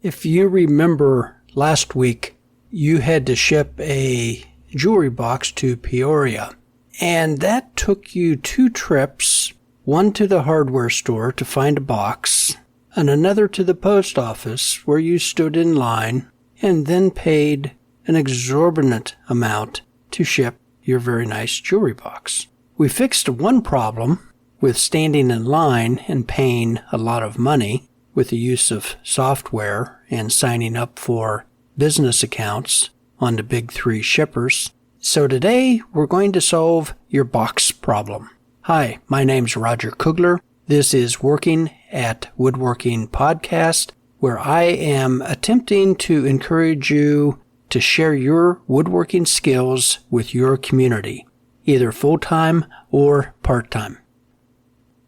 If you remember last week, you had to ship a jewelry box to Peoria, and that took you 2 trips, one to the hardware store to find a box, and another to the post office where you stood in line and then paid an exorbitant amount to ship your very nice jewelry box. We fixed one problem with standing in line and paying a lot of money with the use of software and signing up for business accounts on the big 3 shippers. So today we're going to solve your box problem. Hi, my name's Roger Kugler. This is Working at Woodworking Podcast, where I am attempting to encourage you to share your woodworking skills with your community, either full-time or part-time.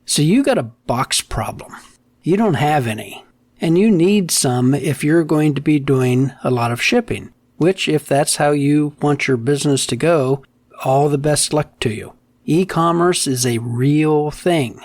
So you got a box problem. You don't have any, and you need some if you're going to be doing a lot of shipping, which, if that's how you want your business to go, all the best luck to you. E-commerce is a real thing.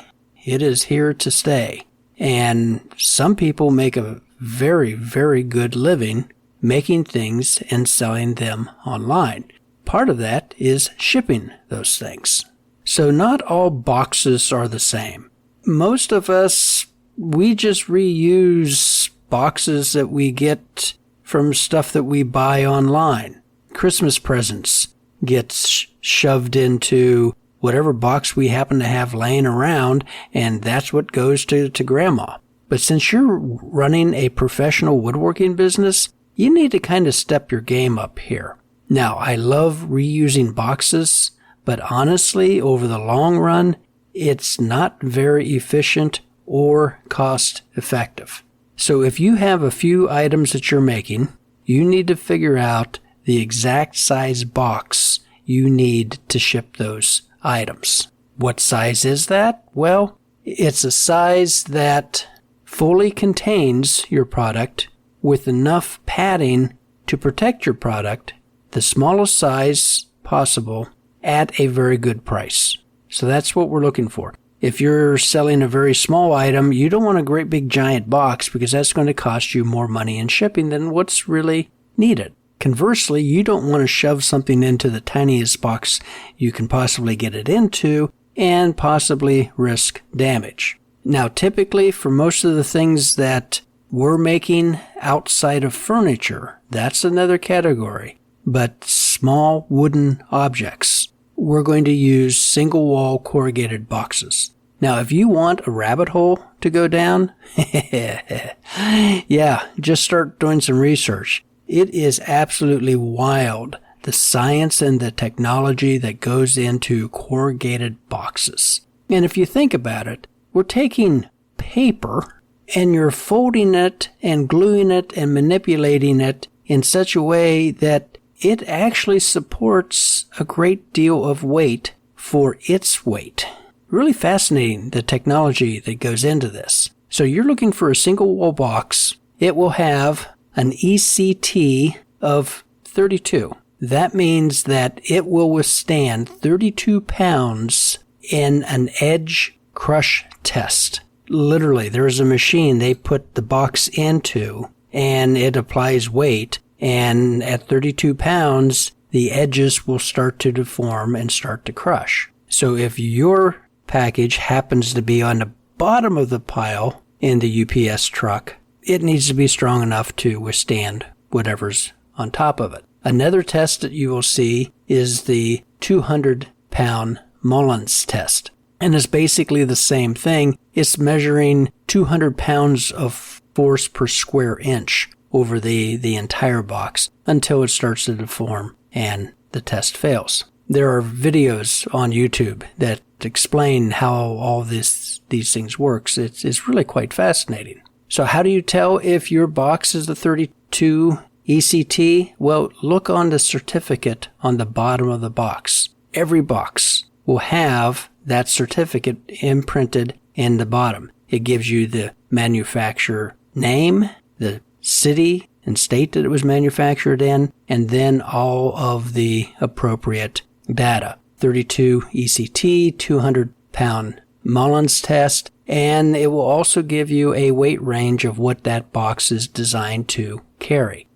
It is here to stay, and some people make a very, very good living making things and selling them online. Part of that is shipping those things. So not all boxes are the same. Most of us, we just reuse boxes that we get from stuff that we buy online. Christmas presents get shoved into whatever box we happen to have laying around, and that's what goes to Grandma. But since you're running a professional woodworking business, you need to kind of step your game up here. Now, I love reusing boxes, but honestly, over the long run, it's not very efficient or cost effective. So if you have a few items that you're making, you need to figure out the exact size box you need to ship those items. What size is that? Well, it's a size that fully contains your product with enough padding to protect your product, the smallest size possible, at a very good price. So that's what we're looking for. If you're selling a very small item, you don't want a great big giant box because that's going to cost you more money in shipping than what's really needed. Conversely, you don't want to shove something into the tiniest box you can possibly get it into and possibly risk damage. Now, typically, for most of the things that we're making outside of furniture, that's another category. But small wooden objects, we're going to use single-wall corrugated boxes. Now, if you want a rabbit hole to go down, yeah, just start doing some research. It is absolutely wild, the science and the technology that goes into corrugated boxes. And if you think about it, we're taking paper and you're folding it and gluing it and manipulating it in such a way that it actually supports a great deal of weight for its weight. Really fascinating, the technology that goes into this. So you're looking for a single wall box. It will have an ECT of 32. That means that it will withstand 32 pounds in an edge crush test. Literally, there's a machine they put the box into and it applies weight. And at 32 pounds, the edges will start to deform and start to crush. So if your package happens to be on the bottom of the pile in the UPS truck, it needs to be strong enough to withstand whatever's on top of it. Another test that you will see is the 200-pound Mullins test. And it's basically the same thing. It's measuring 200 pounds of force per square inch over the entire box until it starts to deform and the test fails. There are videos on YouTube that explain how all these things works. It's really quite fascinating. So how do you tell if your box is the 32 ECT? Well, look on the certificate on the bottom of the box. Every box will have that certificate imprinted in the bottom. It gives you the manufacturer name, the city and state that it was manufactured in, and then all of the appropriate data. 32 ECT, 200-pound Mullins test, And it will also give you a weight range of what that box is designed to carry.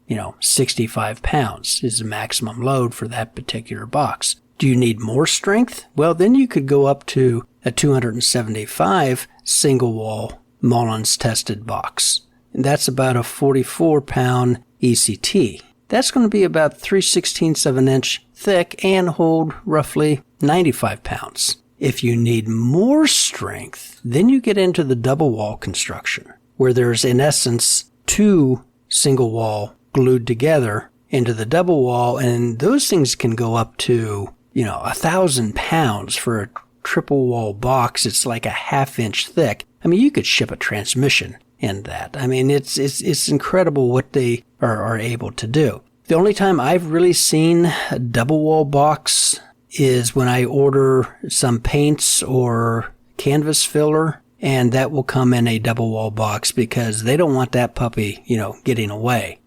65 pounds is the maximum load for that particular box. Do you need more strength? Well, then you could go up to a 275 single wall Mullins tested box. And that's about a 44-pound ECT. That's going to be about 3/16 of an inch thick and hold roughly 95 pounds. If you need more strength, then you get into the double wall construction, where there's in essence 2 single wall glued together into the double wall, and those things can go up to 1,000 pounds for a triple wall box. It's like a half-inch thick. I mean, you could ship a transmission in that. I mean, it's incredible what they are able to do. The only time I've really seen a double wall box is when I order some paints or canvas filler, and that will come in a double wall box because they don't want that puppy, getting away.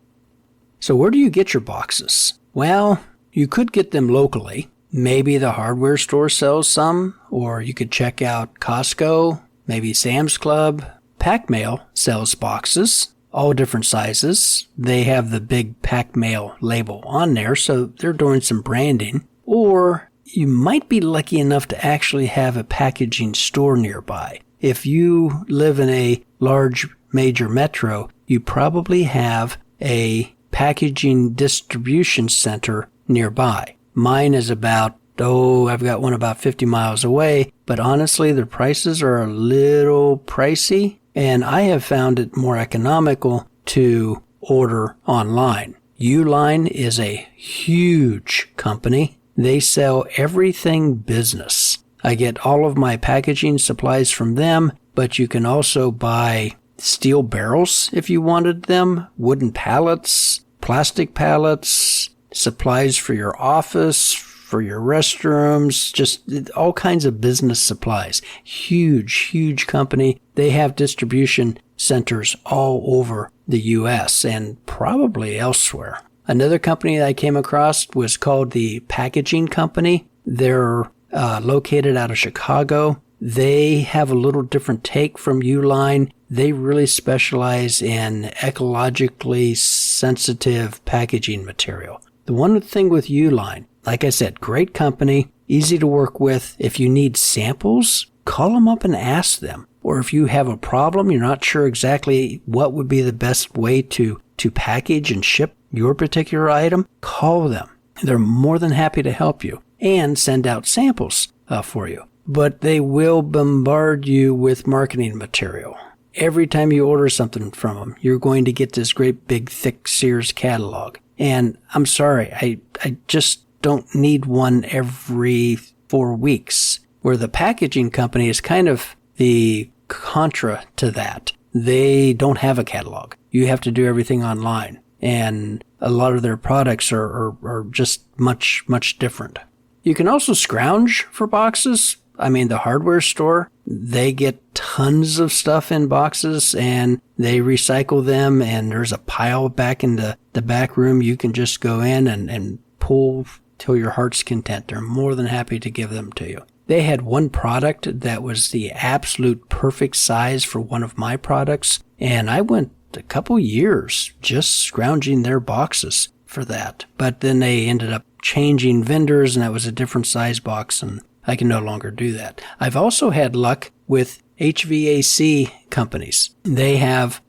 So where do you get your boxes? Well, you could get them locally. Maybe the hardware store sells some, or you could check out Costco, maybe Sam's Club. Pack Mail sells boxes, all different sizes. They have the big Pack Mail label on there, so they're doing some branding. Or you might be lucky enough to actually have a packaging store nearby. If you live in a large major metro, you probably have a packaging distribution center nearby. Mine is I've got one about 50 miles away, but honestly, the prices are a little pricey, and I have found it more economical to order online. Uline is a huge company. They sell everything business. I get all of my packaging supplies from them, but you can also buy steel barrels if you wanted them, wooden pallets, plastic pallets, supplies for your office, for your restrooms, just all kinds of business supplies. Huge company. They have distribution centers all over the U.S. and probably elsewhere. Another company that I came across was called the Packaging Company. They're located out of Chicago. They have a little different take from Uline. They really specialize in ecologically sensitive packaging material. The one thing with Uline, like I said, great company, easy to work with. If you need samples, call them up and ask them. Or if you have a problem, you're not sure exactly what would be the best way to package and ship your particular item, call them. They're more than happy to help you and send out samples for you. But they will bombard you with marketing material. Every time you order something from them, you're going to get this great big thick Sears catalog. And I'm sorry, I just don't need one every 4 weeks, where the packaging company is kind of the contra to that. They don't have a catalog. You have to do everything online. And a lot of their products are just much different. You can also scrounge for boxes. I mean, the hardware store, they get tons of stuff in boxes and they recycle them, and there's a pile back in the back room. You can just go in and pull till your heart's content. They're more than happy to give them to you. They had one product that was the absolute perfect size for one of my products, and I went a couple years just scrounging their boxes for that. But then they ended up changing vendors, and that was a different size box, and I can no longer do that. I've also had luck with HVAC companies. They have,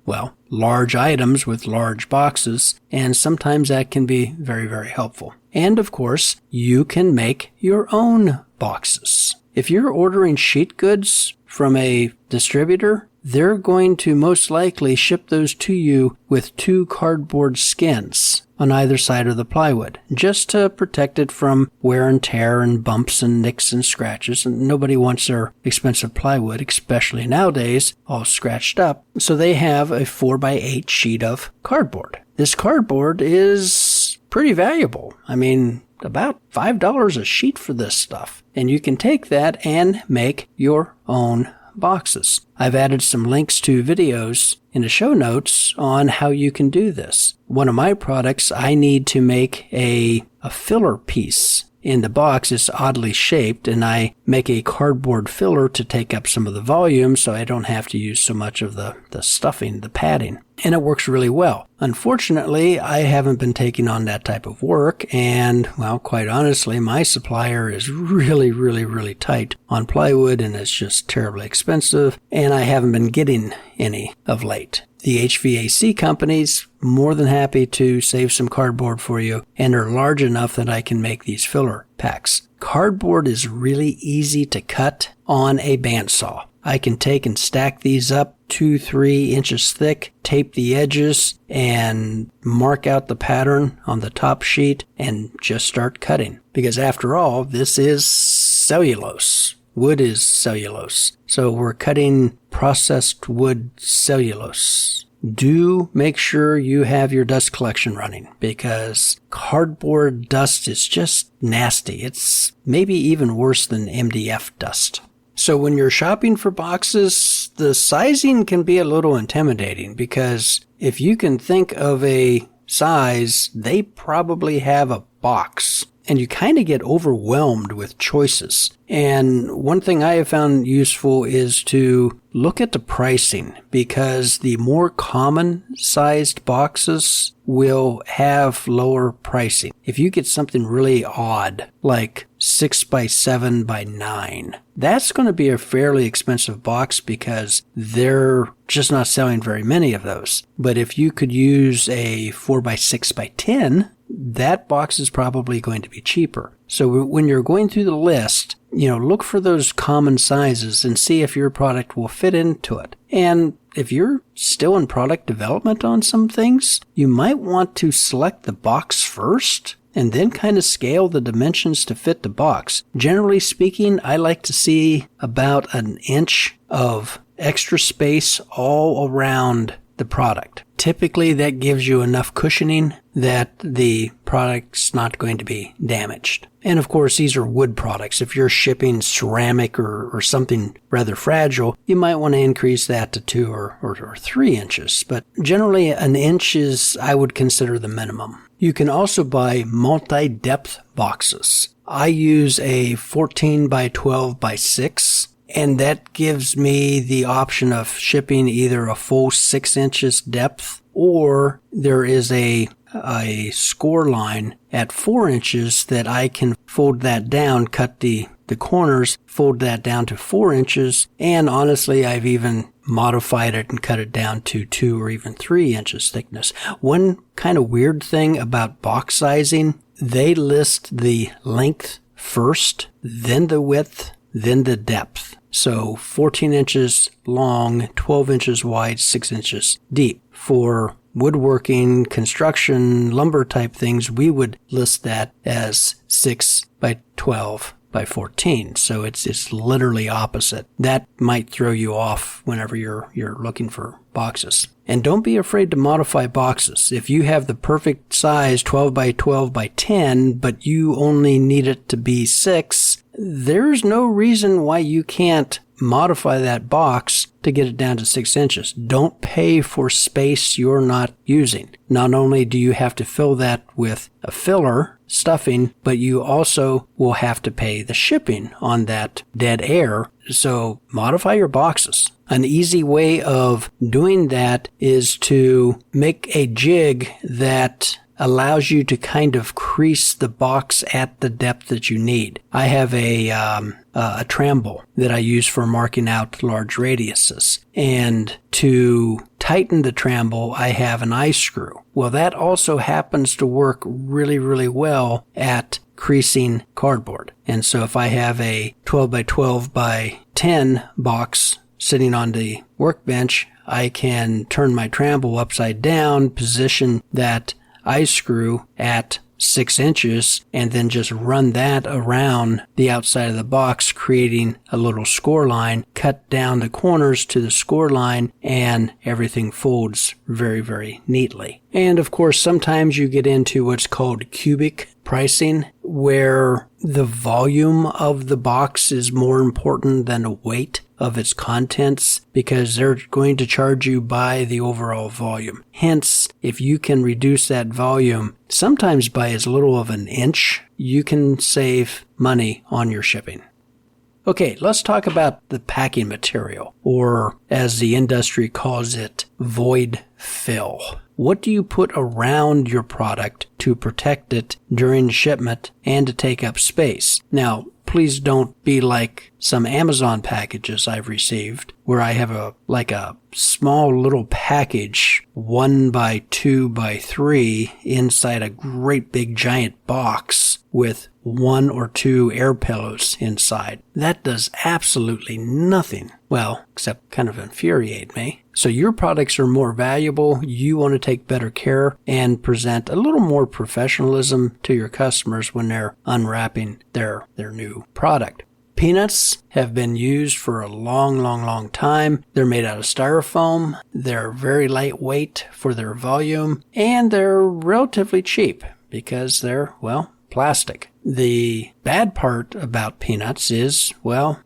large items with large boxes, and sometimes that can be very helpful. And of course, you can make your own boxes. If you're ordering sheet goods from a distributor, they're going to most likely ship those to you with 2 cardboard skins on either side of the plywood, just to protect it from wear and tear and bumps and nicks and scratches. And nobody wants their expensive plywood, especially nowadays, all scratched up. So they have a 4x8 sheet of cardboard. This cardboard is pretty valuable. I mean, about $5 a sheet for this stuff. And you can take that and make your own boxes. I've added some links to videos in the show notes on how you can do this. One of my products, I need to make a filler piece in the box is oddly shaped, and I make a cardboard filler to take up some of the volume so I don't have to use so much of the stuffing, the padding. And it works really well. Unfortunately, I haven't been taking on that type of work, and, well, quite honestly, my supplier is really tight on plywood, and it's just terribly expensive, and I haven't been getting any of late. The HVAC company's more than happy to save some cardboard for you, and are large enough that I can make these filler packs. Cardboard is really easy to cut on a bandsaw. I can take and stack these up 2-3 inches thick, tape the edges, and mark out the pattern on the top sheet, and just start cutting. Because after all, this is cellulose. Wood is cellulose. So we're cutting processed wood cellulose. Do make sure you have your dust collection running, because cardboard dust is just nasty. It's maybe even worse than MDF dust. So when you're shopping for boxes, the sizing can be a little intimidating, because if you can think of a size, they probably have a box, and you kind of get overwhelmed with choices. And one thing I have found useful is to look at the pricing, because the more common sized boxes will have lower pricing. If you get something really odd, like 6x7x9, that's going to be a fairly expensive box, because they're just not selling very many of those. But if you could use a 4x6x10, that box is probably going to be cheaper. So when you're going through the list, look for those common sizes and see if your product will fit into it. And if you're still in product development on some things, you might want to select the box first and then kind of scale the dimensions to fit the box. Generally speaking, I like to see about 1 inch of extra space all around the product. Typically, that gives you enough cushioning that the product's not going to be damaged. And of course, these are wood products. If you're shipping ceramic or something rather fragile, you might want to increase that to 2 or 3 inches. But generally, 1 inch is, I would consider, the minimum. You can also buy multi-depth boxes. I use a 14x12x6. And that gives me the option of shipping either a full 6 inches depth, or there is a score line at 4 inches that I can fold that down, cut the corners, fold that down to 4 inches. And honestly, I've even modified it and cut it down to 2 or even 3 inches thickness. One kind of weird thing about box sizing, they list the length first, then the width, then the depth. So 14 inches long, 12 inches wide, 6 inches deep. For woodworking, construction, lumber type things, we would list that as 6x12x14. So it's literally opposite. That might throw you off whenever you're looking for boxes. And don't be afraid to modify boxes. If you have the perfect size 12x12x10, but you only need it to be 6, there's no reason why you can't modify that box to get it down to 6 inches. Don't pay for space you're not using. Not only do you have to fill that with a filler, stuffing, but you also will have to pay the shipping on that dead air. So modify your boxes. An easy way of doing that is to make a jig that allows you to kind of crease the box at the depth that you need. I have a tramble that I use for marking out large radiuses. And to tighten the tramble, I have an eye screw. Well, that also happens to work really well at creasing cardboard. And so if I have a 12x12x10 box sitting on the workbench, I can turn my tramble upside down, position that eye screw at 6 inches, and then just run that around the outside of the box, creating a little score line, cut down the corners to the score line, and everything folds very neatly. And of course, sometimes you get into what's called cubic pricing, where the volume of the box is more important than the weight of its contents because they're going to charge you by the overall volume. Hence, if you can reduce that volume, sometimes by as little of an inch, you can save money on your shipping. Okay, let's talk about the packing material, or as the industry calls it, void fill. What do you put around your product to protect it during shipment and to take up space? Now, please don't be like some Amazon packages I've received where I have a small little package 1 by 2 by 3 inside a great big giant box with 1 or 2 air pillows inside. That does absolutely nothing. Well, except kind of infuriate me. So your products are more valuable. You want to take better care and present a little more professionalism to your customers when they're unwrapping their new product. Peanuts have been used for a long time. They're made out of styrofoam. They're very lightweight for their volume, and they're relatively cheap because they're, plastic. The bad part about peanuts is,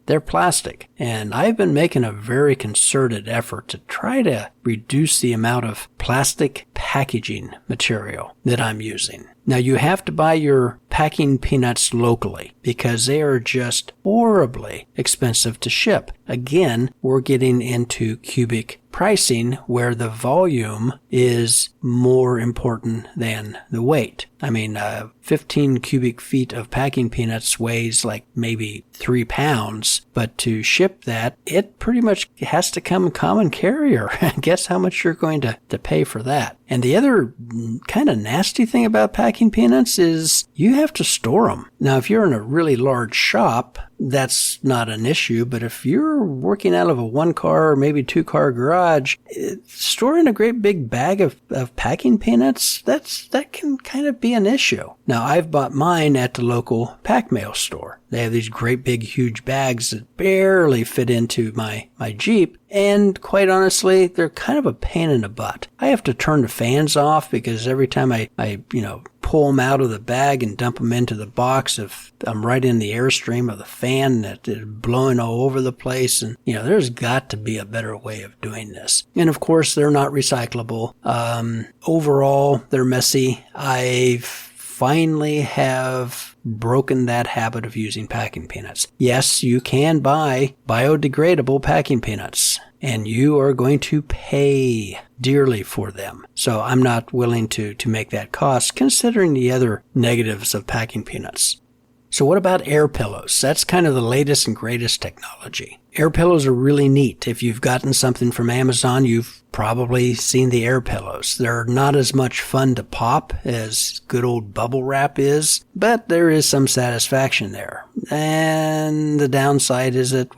they're plastic. And I've been making a very concerted effort to try to reduce the amount of plastic packaging material that I'm using. Now, you have to buy your packing peanuts locally because they are just horribly expensive to ship. Again, we're getting into cubic pricing where the volume is more important than the weight. 15 cubic feet of packing peanuts weighs like maybe 3 pounds, but to ship that, it pretty much has to come common carrier. Guess how much you're going to pay for that. And the other kind of nasty thing about packing peanuts is you have to store them. Now, if you're in a really large shop, that's not an issue, but if you're working out of a 1-car or maybe 2-car garage, storing a great big bag of packing peanuts, that can kind of be an issue. Now, I've bought mine at the local pack mail store. They have these great big huge bags that barely fit into my Jeep, and quite honestly, they're kind of a pain in the butt. I have to turn the fans off because every time I pull them out of the bag and dump them into the box, if I'm right in the airstream of the fan that is blowing all over the place, and there's got to be a better way of doing this. And of course, they're not recyclable. Overall, they're messy. I finally have broken that habit of using packing peanuts. Yes, you can buy biodegradable packing peanuts, and you are going to pay dearly for them. So I'm not willing to make that cost, considering the other negatives of packing peanuts. So what about air pillows? That's kind of the latest and greatest technology. Air pillows are really neat. If you've gotten something from Amazon, you've probably seen the air pillows. They're not as much fun to pop as good old bubble wrap is, but there is some satisfaction there. And the downside is that,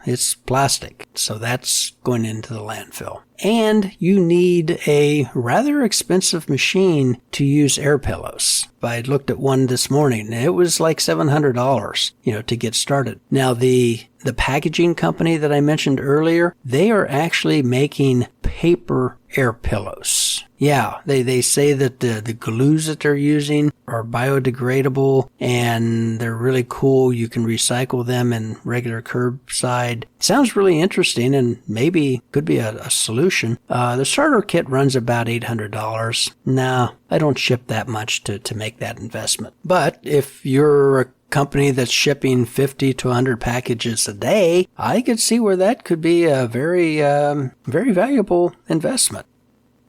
it's plastic. So that's going into the landfill. And you need a rather expensive machine to use air pillows. I looked at one this morning, and it was like $700, to get started. Now, the packaging company that I mentioned earlier, they are actually making paper air pillows. Yeah, they say that the glues that they're using are biodegradable and they're really cool. You can recycle them in regular curbside. Sounds really interesting and maybe could be a solution. The starter kit runs about $800. No, I don't ship that much to make that investment. But if you're a company that's shipping 50 to 100 packages a day, I could see where that could be a very, very valuable investment.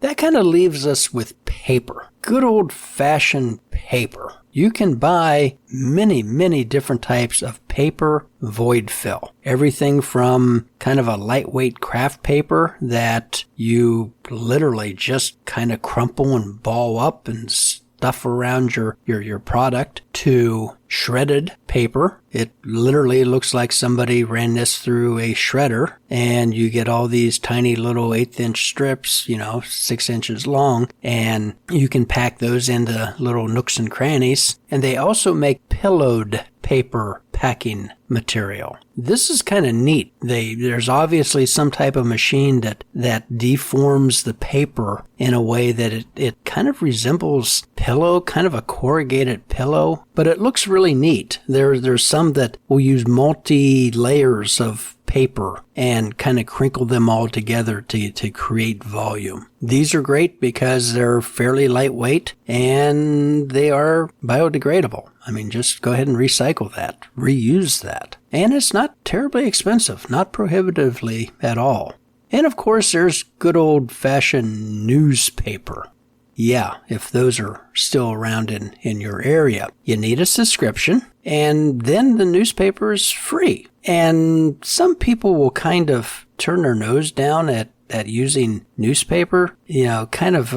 That kind of leaves us with paper. Good old-fashioned paper. You can buy many different types of paper void fill. Everything from kind of a lightweight craft paper that you literally just kind of crumple and ball up and stuff around your product to shredded paper. It literally looks like somebody ran this through a shredder, and you get all these tiny little 1/8-inch strips, 6 inches long, and you can pack those into little nooks and crannies. And they also make pillowed paper packing material. This is kind of neat. There's obviously some type of machine that deforms the paper in a way that it kind of resembles pillow, kind of a corrugated pillow, but it looks really neat. There's some that will use multi-layers of paper and kind of crinkle them all together to create volume. These are great because they're fairly lightweight and they are biodegradable. I mean, just go ahead and recycle that, reuse that. And it's not terribly expensive, not prohibitively at all. And of course, there's good old-fashioned newspaper. Yeah, if those are still around in your area. You need a subscription, and then the newspaper is free. And some people will kind of turn their nose down at using newspaper, kind of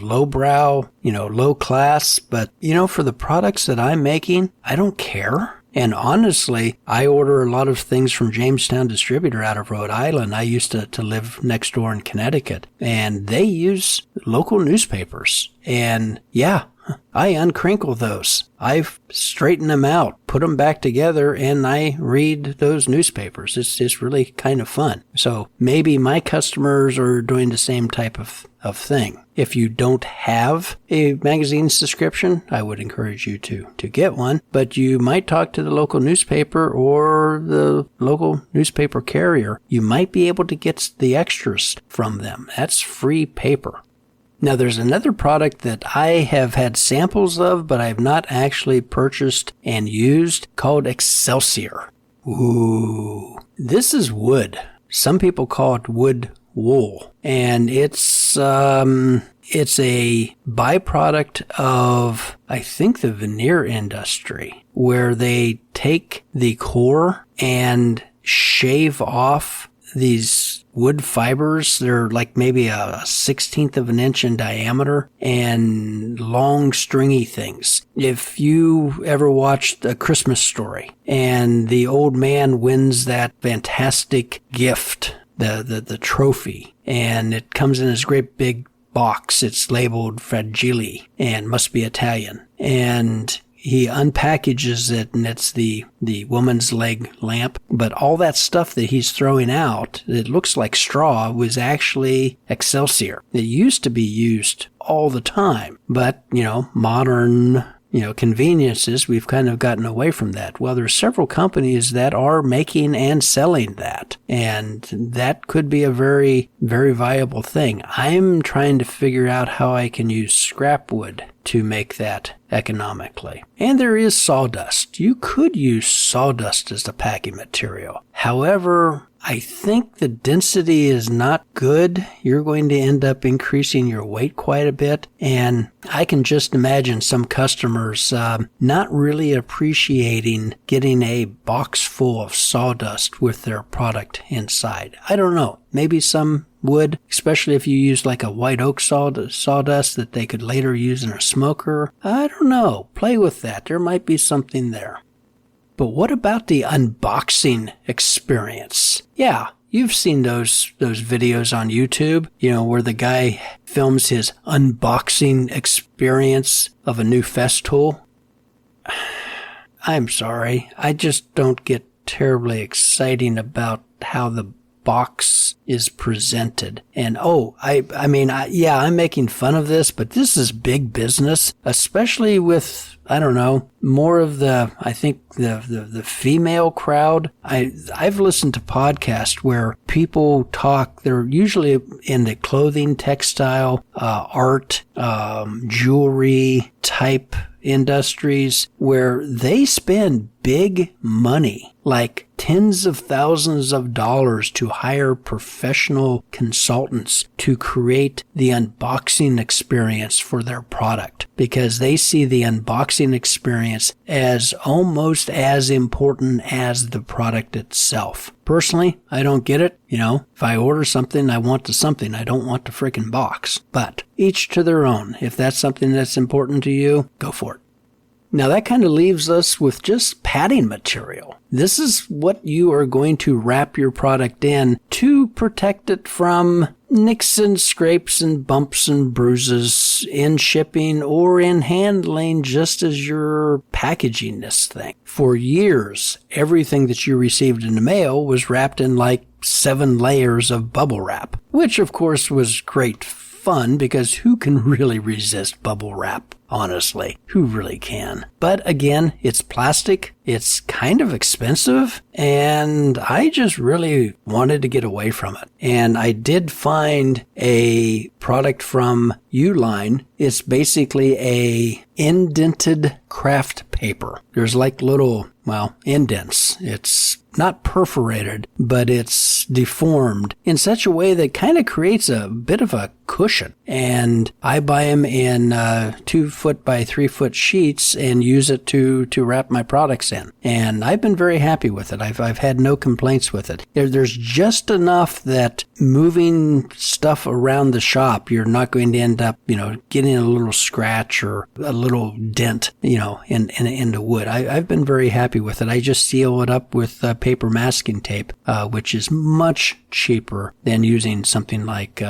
lowbrow, low class. But, for the products that I'm making, I don't care. And honestly, I order a lot of things from Jamestown Distributor out of Rhode Island. I used to live next door in Connecticut, and they use local newspapers. And yeah, I uncrinkle those. I straighten them out, put them back together, and I read those newspapers. It's really kind of fun. So maybe my customers are doing the same type of thing. If you don't have a magazine subscription, I would encourage you to get one, but you might talk to the local newspaper or the local newspaper carrier. You might be able to get the extras from them. That's free paper. Now, there's another product that I have had samples of, but I have not actually purchased and used, called Excelsior. Ooh, this is wood. Some people call it wood wool, and it's a byproduct of, I think, the veneer industry, where they take the core and shave off these wood fibers. They're like maybe a 1/16 of an inch in diameter and long stringy things. If you ever watched A Christmas Story and the old man wins that fantastic gift, the trophy, and it comes in this great big box, it's labeled Fragile and must be Italian, and he unpackages it, and it's the woman's leg lamp. But all that stuff that he's throwing out, it looks like straw, was actually Excelsior. It used to be used all the time. But, modern, conveniences, we've kind of gotten away from that. Well, there's several companies that are making and selling that. And that could be a very, very viable thing. I'm trying to figure out how I can use scrap wood to make that economically. And there is sawdust. You could use sawdust as the packing material. However, I think the density is not good. You're going to end up increasing your weight quite a bit. And I can just imagine some customers not really appreciating getting a box full of sawdust with their product inside. I don't know. Maybe some would, especially if you use like a white oak sawdust that they could later use in a smoker. I don't know. Play with that. There might be something there. But what about the unboxing experience? Yeah, you've seen those videos on YouTube, where the guy films his unboxing experience of a new Festool. I'm sorry, I just don't get terribly exciting about how the box is presented. And I'm making fun of this, but this is big business, especially with, more of the female crowd. I've listened to podcasts where people talk, they're usually in the clothing, textile, art, jewelry type industries, where they spend big money, like tens of thousands of dollars, to hire professional consultants to create the unboxing experience for their product, because they see the unboxing experience as almost as important as the product itself. Personally, I don't get it. If I order something, I want the something. I don't want the freaking box. But each to their own. If that's something that's important to you, go for it. Now that kind of leaves us with just padding material. This is what you are going to wrap your product in to protect it from nicks and scrapes and bumps and bruises in shipping or in handling, just as you're packaging this thing. For years, everything that you received in the mail was wrapped in like 7 layers of bubble wrap, which of course was great fun because who can really resist bubble wrap? Honestly, who really can? But again, it's plastic. It's kind of expensive, and I just really wanted to get away from it. And I did find a product from Uline. It's basically a indented craft paper. There's like little, indents. It's not perforated, but it's deformed in such a way that kind of creates a bit of a cushion. And I buy them in 2 foot by 3 foot sheets and use it to wrap my products in. And I've been very happy with it. I've had no complaints with it. There's just enough that moving stuff around the shop, you're not going to end up, getting a little scratch or a little dent, in the wood. I've been very happy with it. I just seal it up with paper masking tape, which is much cheaper than using something like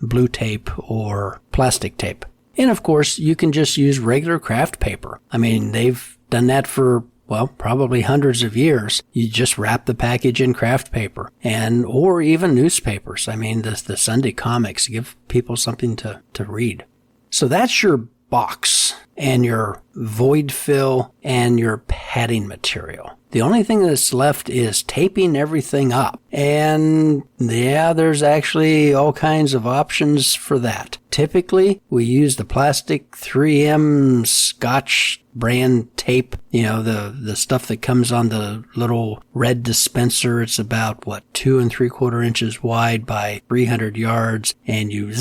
blue tape or plastic tape. And of course, you can just use regular craft paper. I mean, they've done that for probably hundreds of years. You just wrap the package in craft paper or even newspapers. I mean, the Sunday comics give people something to read. So that's your box and your void fill and your padding material. The only thing that's left is taping everything up. And there's actually all kinds of options for that. Typically, we use the plastic 3M Scotch brand tape, the stuff that comes on the little red dispenser. It's about 2 3/4 inches wide by 300 yards, and you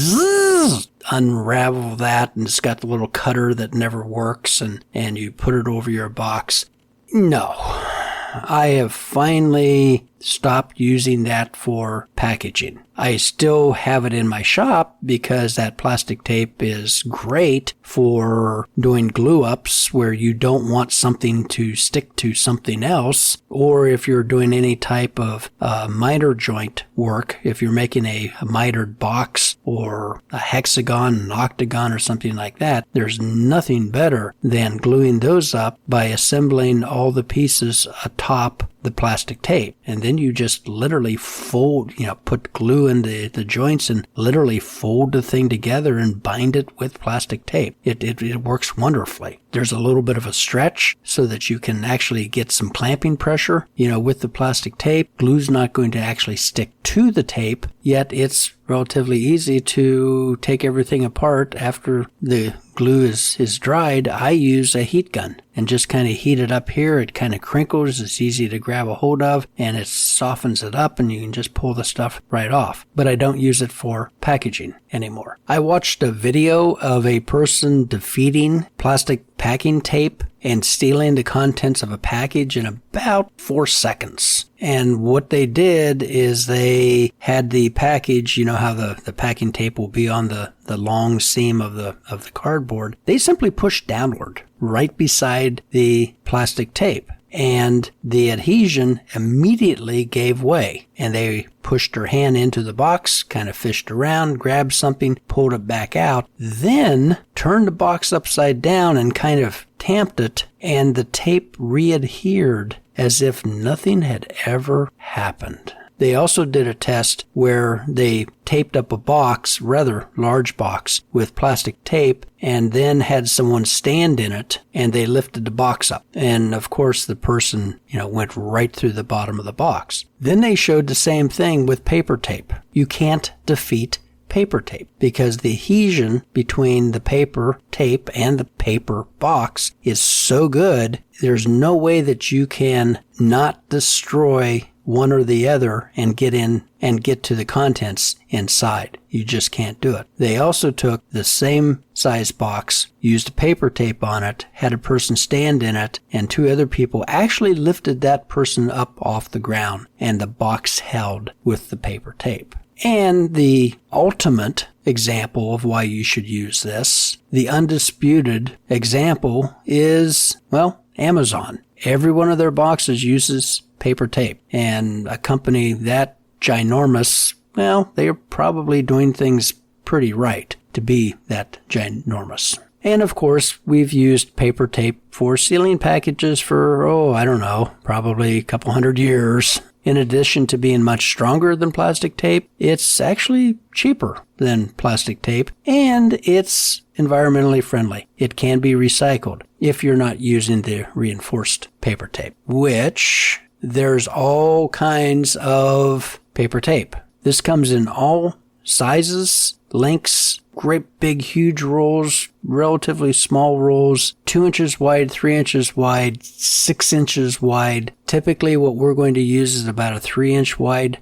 unravel that, and it's got the little cutter that never works, and you put it over your box. No, I have finally stopped using that for packaging. I still have it in my shop because that plastic tape is great for doing glue ups where you don't want something to stick to something else, or if you're doing any type of miter joint work, if you're making a mitered box or a hexagon, an octagon, or something like that, there's nothing better than gluing those up by assembling all the pieces atop the plastic tape. And then you just literally fold, put glue in the joints and literally fold the thing together and bind it with plastic tape. It works wonderfully. There's a little bit of a stretch so that you can actually get some clamping pressure, with the plastic tape. Glue's not going to actually stick to the tape, yet it's relatively easy to take everything apart after the glue is dried. I use a heat gun and just kind of heat it up here. It kind of crinkles. It's easy to grab a hold of, and it softens it up, and you can just pull the stuff right off. But I don't use it for packaging anymore. I watched a video of a person defeating plastic packing tape and stealing the contents of a package in about 4 seconds. And what they did is they had the package, how the packing tape will be on the long seam of the cardboard. They simply pushed downward right beside the plastic tape, and the adhesion immediately gave way. And they pushed her hand into the box, kind of fished around, grabbed something, pulled it back out, then turned the box upside down and kind of tamped it, and the tape readhered as if nothing had ever happened. They also did a test where they taped up a box, rather large box, with plastic tape, and then had someone stand in it, and they lifted the box up. And of course, the person, went right through the bottom of the box. Then they showed the same thing with paper tape. You can't defeat paper tape because the adhesion between the paper tape and the paper box is so good, there's no way that you can not destroy one or the other and get in and get to the contents inside. You just can't do it. They also took the same size box, used paper tape on it, had a person stand in it, and 2 other people actually lifted that person up off the ground, and the box held with the paper tape. And the ultimate example of why you should use this, the undisputed example is, Amazon. Every one of their boxes uses paper tape. And a company that ginormous, they are probably doing things pretty right to be that ginormous. And of course, we've used paper tape for sealing packages for, probably a couple hundred years. in addition to being much stronger than plastic tape, it's actually cheaper than plastic tape, and it's environmentally friendly. It can be recycled if you're not using the reinforced paper tape, which there's all kinds of paper tape. This comes in all sizes, lengths, great big huge rolls, relatively small rolls, 2 inches wide, 3 inches wide, 6 inches wide. Typically what we're going to use is about a 3-inch wide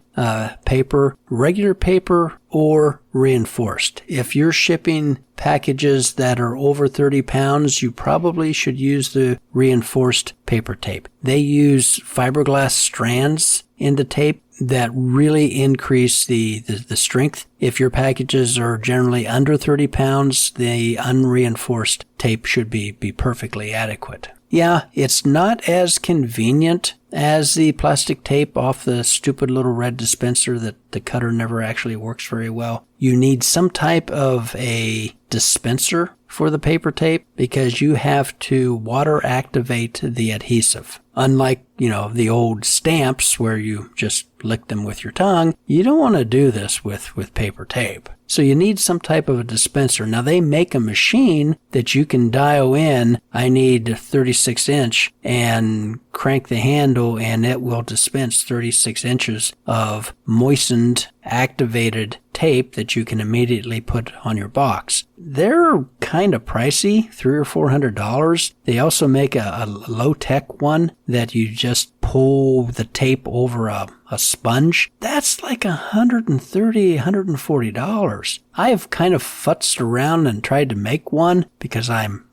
paper, regular paper or reinforced. If you're shipping packages that are over 30 pounds, you probably should use the reinforced paper tape. They use fiberglass strands in the tape that really increase the strength. If your packages are generally under 30 pounds, the unreinforced tape should be perfectly adequate. Yeah, it's not as convenient as the plastic tape off the stupid little red dispenser that the cutter never actually works very well. You need some type of a dispenser for the paper tape because you have to water activate the adhesive. Unlike, the old stamps where you just lick them with your tongue, you don't want to do this with paper tape. So you need some type of a dispenser. Now they make a machine that you can dial in, I need 36 inch, and crank the handle and it will dispense 36 inches of moistened, activated tape that you can immediately put on your box. They're kind of pricey, $300 or $400. They also make a low-tech one that you just pull the tape over a sponge. That's like $130, $140. I have kind of futzed around and tried to make one because I'm,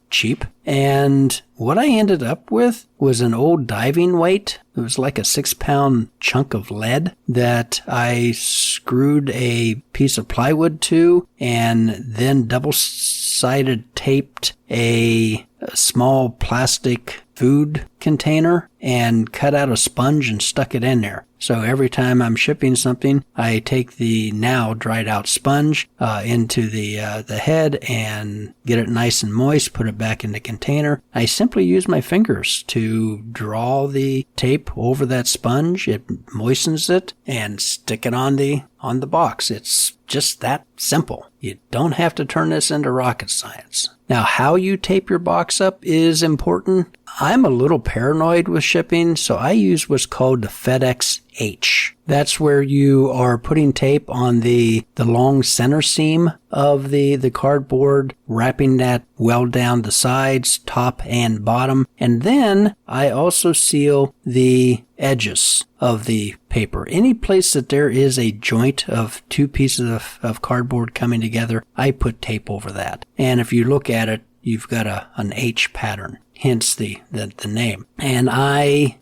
cheap. And what I ended up with was an old diving weight. It was like a 6-pound chunk of lead that I screwed a piece of plywood to and then double-sided taped a small plastic food container and cut out a sponge and stuck it in there. So every time I'm shipping something, I take the now dried out sponge into the head and get it nice and moist, put it back in the container. I simply use my fingers to draw the tape over that sponge. It moistens it and stick it on the box. It's just that simple. You don't have to turn this into rocket science. Now, how you tape your box up is important. I'm a little paranoid with shipping, so I use what's called the FedEx H. That's where you are putting tape on the long center seam of the cardboard, wrapping that well down the sides, top and bottom. And then I also seal the edges of the paper. Any place that there is a joint of two pieces of cardboard coming together, I put tape over that. And if you look at it, you've got an H pattern, hence the name. And I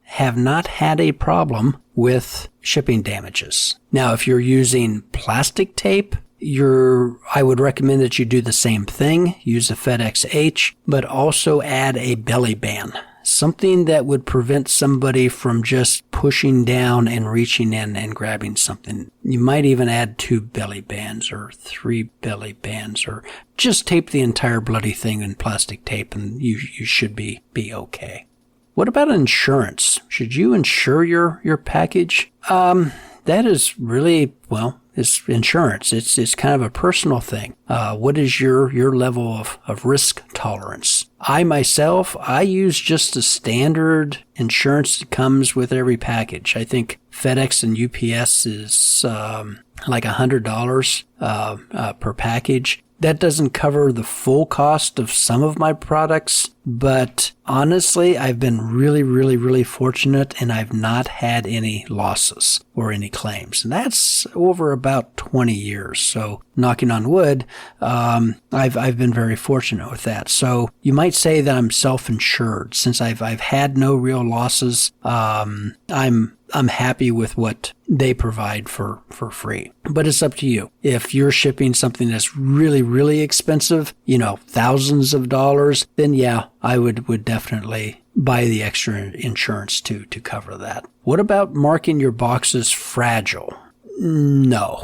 have not had a problem with shipping damages. Now, if you're using plastic tape, I would recommend that you do the same thing. Use a FedEx H, but also add a belly band. Something that would prevent somebody from just pushing down and reaching in and grabbing something. You might even add 2 belly bands or 3 belly bands, or just tape the entire bloody thing in plastic tape and you should be okay. What about insurance? Should you insure your package? That is really, it's insurance. It's kind of a personal thing. What is your level of risk tolerance? I use just the standard insurance that comes with every package. I think FedEx and UPS is like $100 per package. That doesn't cover the full cost of some of my products, but honestly, I've been really, really, really fortunate and I've not had any losses or any claims. And that's over about 20 years. So knocking on wood, I've been very fortunate with that. So you might say that I'm self-insured. Since I've had no real losses, I'm happy with what they provide for free. But it's up to you. If you're shipping something that's really, really expensive, thousands of dollars, then yeah, I would definitely buy the extra insurance to cover that. What about marking your boxes fragile? No.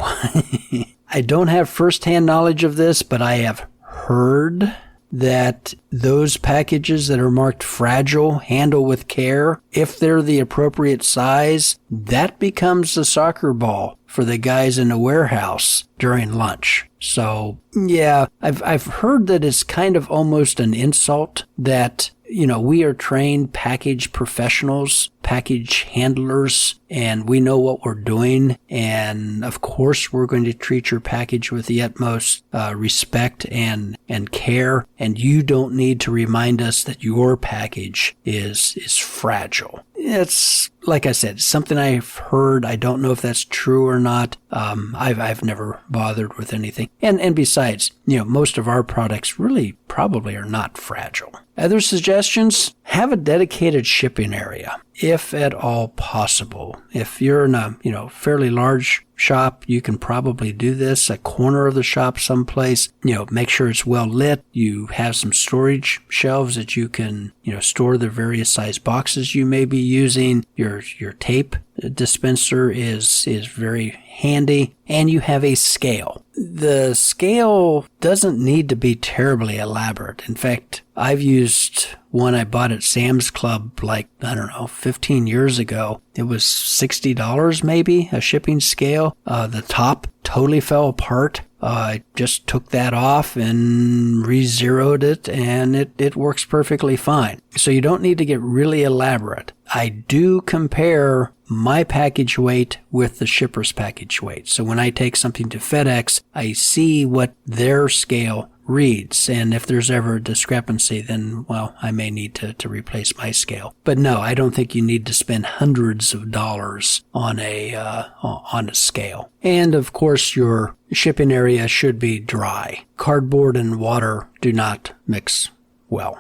I don't have firsthand knowledge of this, but I have heard that those packages that are marked fragile, handle with care, if they're the appropriate size, that becomes the soccer ball for the guys in the warehouse during lunch. So, yeah, I've heard that it's kind of almost an insult that, we are trained package professionals, package handlers, and we know what we're doing. And of course, we're going to treat your package with the utmost respect and care. And you don't need to remind us that your package is fragile. It's, like I said, something I've heard. I don't know if that's true or not. I've never bothered with anything. And besides, most of our products really probably are not fragile. Other suggestions? Have a dedicated shipping area, if at all possible. If you're in a, fairly large shop, you can probably do this. A corner of the shop someplace, make sure it's well lit. You have some storage shelves that you can, store the various size boxes you may be using. Your tape dispenser is very handy, and you have a scale. The scale doesn't need to be terribly elaborate. In fact, I've used one I bought at Sam's Club 15 years ago. It was $60 maybe, a shipping scale. The top totally fell apart. I just took that off and re-zeroed it, and it works perfectly fine. So you don't need to get really elaborate. I do compare my package weight with the shipper's package weight. So when I take something to FedEx, I see what their scale reads. And if there's ever a discrepancy, then, I may need to replace my scale. But no, I don't think you need to spend hundreds of dollars on a scale. And of course, your shipping area should be dry. Cardboard and water do not mix well.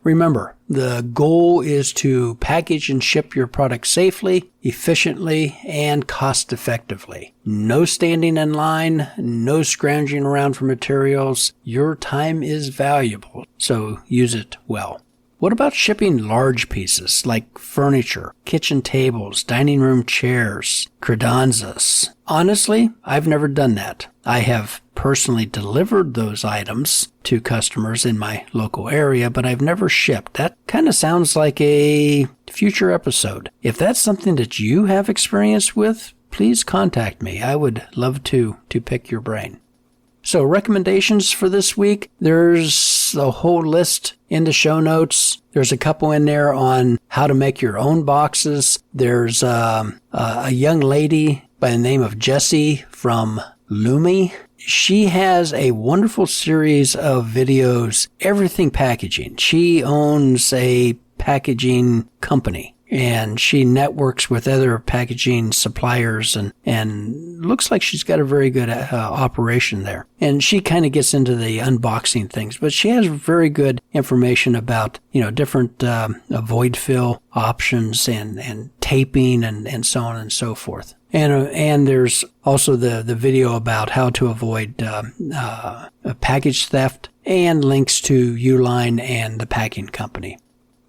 Remember, the goal is to package and ship your product safely, efficiently, and cost-effectively. No standing in line, no scrounging around for materials. Your time is valuable, so use it well. What about shipping large pieces like furniture, kitchen tables, dining room chairs, credenzas? Honestly, I've never done that. I have personally delivered those items to customers in my local area, but I've never shipped. That kind of sounds like a future episode. If that's something that you have experience with, please contact me. I would love to pick your brain. So recommendations for this week, there's a whole list in the show notes. There's a couple in there on how to make your own boxes. There's a young lady by the name of Jessie from Lumi. She has a wonderful series of videos, everything packaging. She owns a packaging company, and she networks with other packaging suppliers, and looks like she's got a very good operation there. And she kind of gets into the unboxing things, but she has very good information about, different void fill options and taping and so on and so forth. And there's also the video about how to avoid package theft, and links to Uline and the packing company.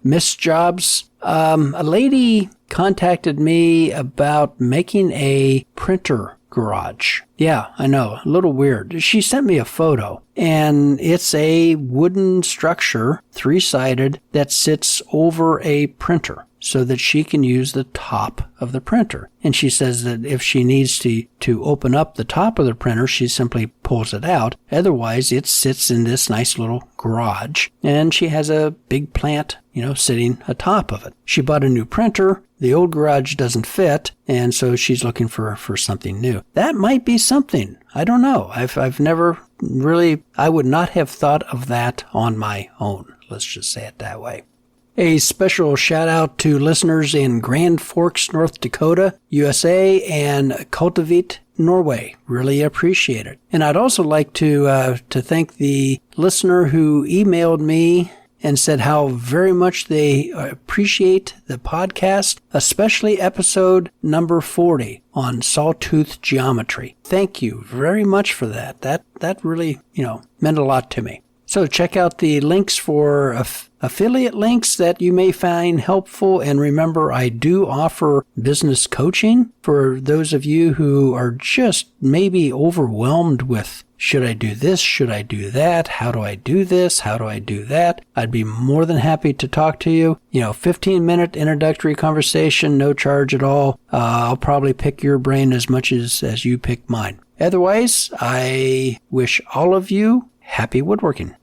Missed jobs. A lady contacted me about making a printer garage. Yeah, I know, a little weird. She sent me a photo, and it's a wooden structure, 3-sided, that sits over a printer so that she can use the top of the printer. And she says that if she needs to open up the top of the printer, she simply pulls it out. Otherwise, it sits in this nice little garage, and she has a big plant, sitting atop of it. She bought a new printer. The old garage doesn't fit, and so she's looking for something new. That might be something. I don't know. I've never really, I would not have thought of that on my own. Let's just say it that way. A special shout out to listeners in Grand Forks, North Dakota, USA, and Kultivik, Norway. Really appreciate it. And I'd also like to thank the listener who emailed me and said how very much they appreciate the podcast, especially episode number 40 on sawtooth geometry. Thank you very much for that. That really, meant a lot to me. So check out the links for affiliate links that you may find helpful. And remember, I do offer business coaching for those of you who are just maybe overwhelmed with, should I do this? Should I do that? How do I do this? How do I do that? I'd be more than happy to talk to you. 15-minute introductory conversation, no charge at all. I'll probably pick your brain as much as you pick mine. Otherwise, I wish all of you happy woodworking.